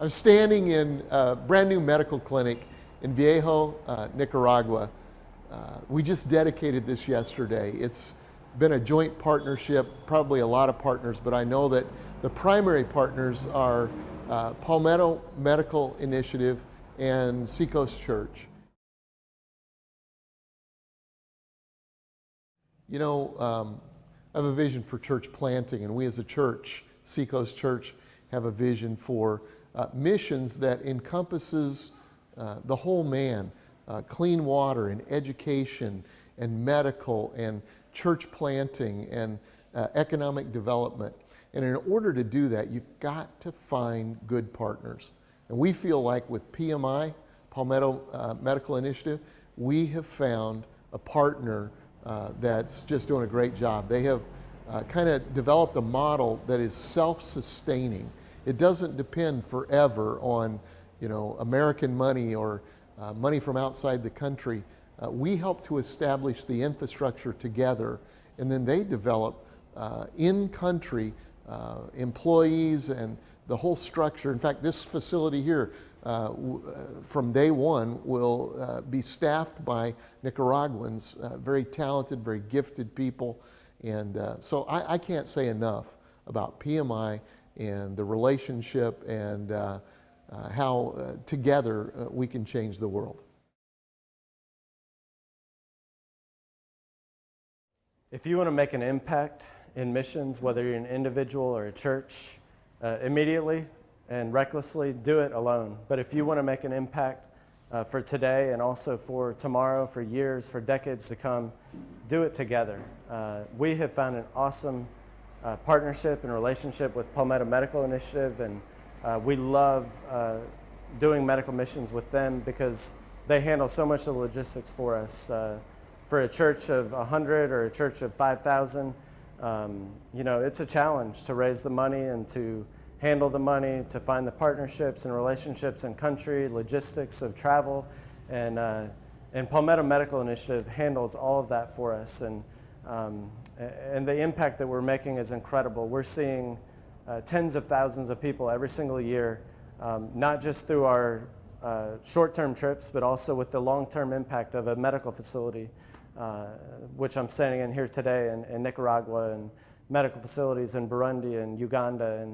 I'm standing in a brand new medical clinic in Viejo, Nicaragua. We just dedicated this yesterday. It's been a joint partnership, probably a lot of partners, but I know that the primary partners are Palmetto Medical Initiative and Seacoast Church. You know, I have a vision for church planting, and we as a church, Seacoast Church, have a vision for missions that encompasses the whole man, clean water and education and medical and church planting and economic development. And in order to do that, you've got to find good partners. And we feel like with PMI, Palmetto Medical Initiative, we have found a partner that's just doing a great job. They have kind of developed a model that is self-sustaining. It doesn't depend forever on, you know, American money or money from outside the country. We help to establish the infrastructure together, and then they develop in-country employees and the whole structure. In fact, this facility here from day one will be staffed by Nicaraguans, very talented, very gifted people. And so I can't say enough about PMI and the relationship and how together we can change the world. If you want to make an impact in missions, whether you're an individual or a church, immediately and recklessly, do it alone. But if you want to make an impact for today and also for tomorrow, for years, for decades to come, do it together. We have found an awesome partnership and relationship with Palmetto Medical Initiative, and we love doing medical missions with them because they handle so much of the logistics for us. For a church of 100 or a church of 5,000, you know, it's a challenge to raise the money and to handle the money, to find the partnerships and relationships in country, logistics of travel, and Palmetto Medical Initiative handles all of that for us, and the impact that we're making is incredible. We're seeing tens of thousands of people every single year, not just through our short-term trips, but also with the long-term impact of a medical facility, which I'm standing in here today in Nicaragua, and medical facilities in Burundi and Uganda,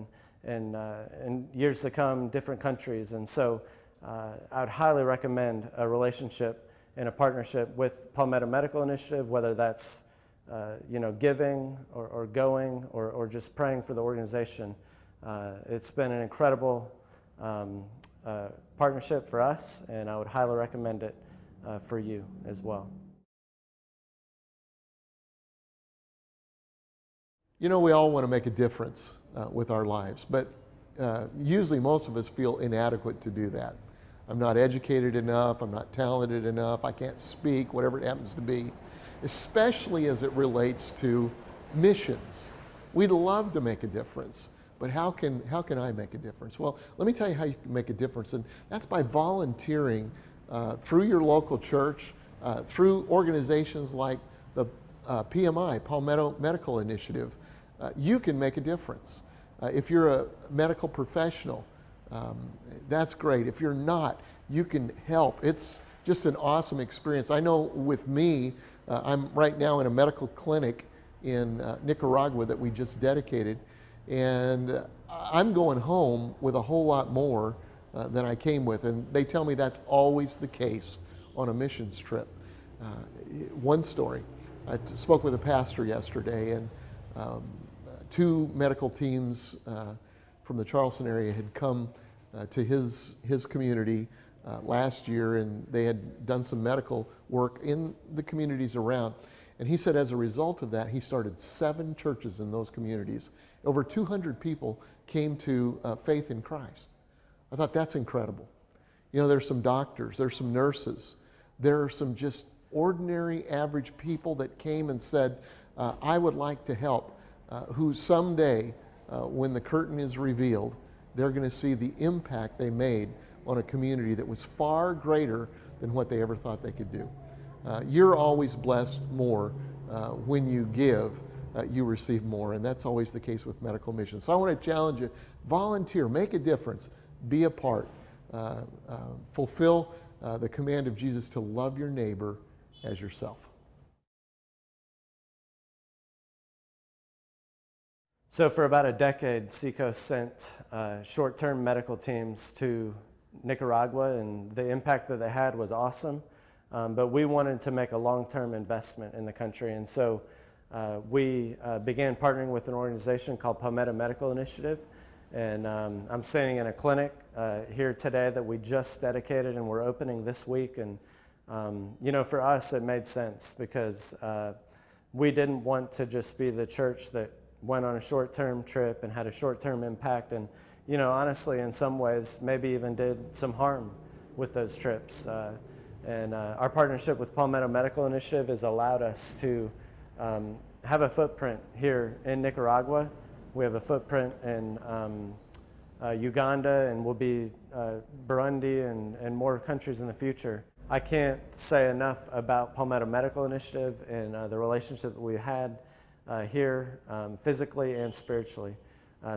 and years to come, different countries. And so I would highly recommend a relationship and a partnership with Palmetto Medical Initiative, whether that's you know, giving or going or just praying for the organization. It's been an incredible partnership for us, and I would highly recommend it for you as well. You know, we all want to make a difference with our lives, but usually most of us feel inadequate to do that. I'm not educated enough, I'm not talented enough, I can't speak, whatever it happens to be, especially as it relates to missions. We'd love to make a difference, but how can I make a difference? Well, let me tell you how you can make a difference, and that's by volunteering through your local church, through organizations like the PMI, Palmetto Medical Initiative. You can make a difference. If you're a medical professional, that's great. If you're not, you can help. It's just an awesome experience. I know with me, I'm right now in a medical clinic in Nicaragua that we just dedicated, and I'm going home with a whole lot more than I came with, and they tell me that's always the case on a missions trip. One story, I spoke with a pastor yesterday, and two medical teams from the Charleston area had come to his community last year, and they had done some medical work in the communities around. And he said as a result of that, he started 7 churches in those communities. Over 200 people came to faith in Christ. I thought that's incredible. You know, there's some doctors, there's some nurses, there are some just ordinary average people that came and said, I would like to help, who someday, when the curtain is revealed, they're going to see the impact they made on a community that was far greater than what they ever thought they could do. You're always blessed more when you give, you receive more, and that's always the case with medical missions. So I want to challenge you, volunteer, make a difference. be a part, fulfill the command of Jesus to love your neighbor as yourself. So for about a decade, Seacoast sent short-term medical teams to Nicaragua, and the impact that they had was awesome. But we wanted to make a long-term investment in the country, and so we began partnering with an organization called Palmetto Medical Initiative. And I'm sitting in a clinic here today that we just dedicated, and we're opening this week. And you know, for us, it made sense because we didn't want to just be the church that went on a short-term trip and had a short-term impact, and you know, honestly, in some ways, maybe even did some harm with those trips. And our partnership with Palmetto Medical Initiative has allowed us to have a footprint here in Nicaragua. We have a footprint in Uganda, and we'll be Burundi and more countries in the future. I can't say enough about Palmetto Medical Initiative and the relationship that we had here physically and spiritually.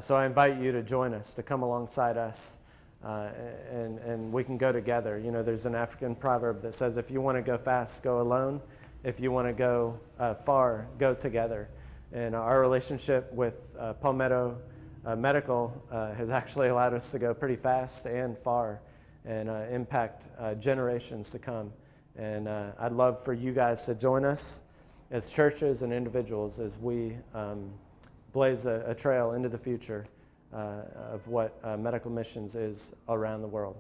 So I invite you to join us, to come alongside us, and we can go together. You know, there's an African proverb that says, if you want to go fast, go alone. If you want to go far, go together. And our relationship with Palmetto Medical has actually allowed us to go pretty fast and far and impact generations to come. And I'd love for you guys to join us as churches and individuals as we blaze a trail into the future of what medical missions is around the world.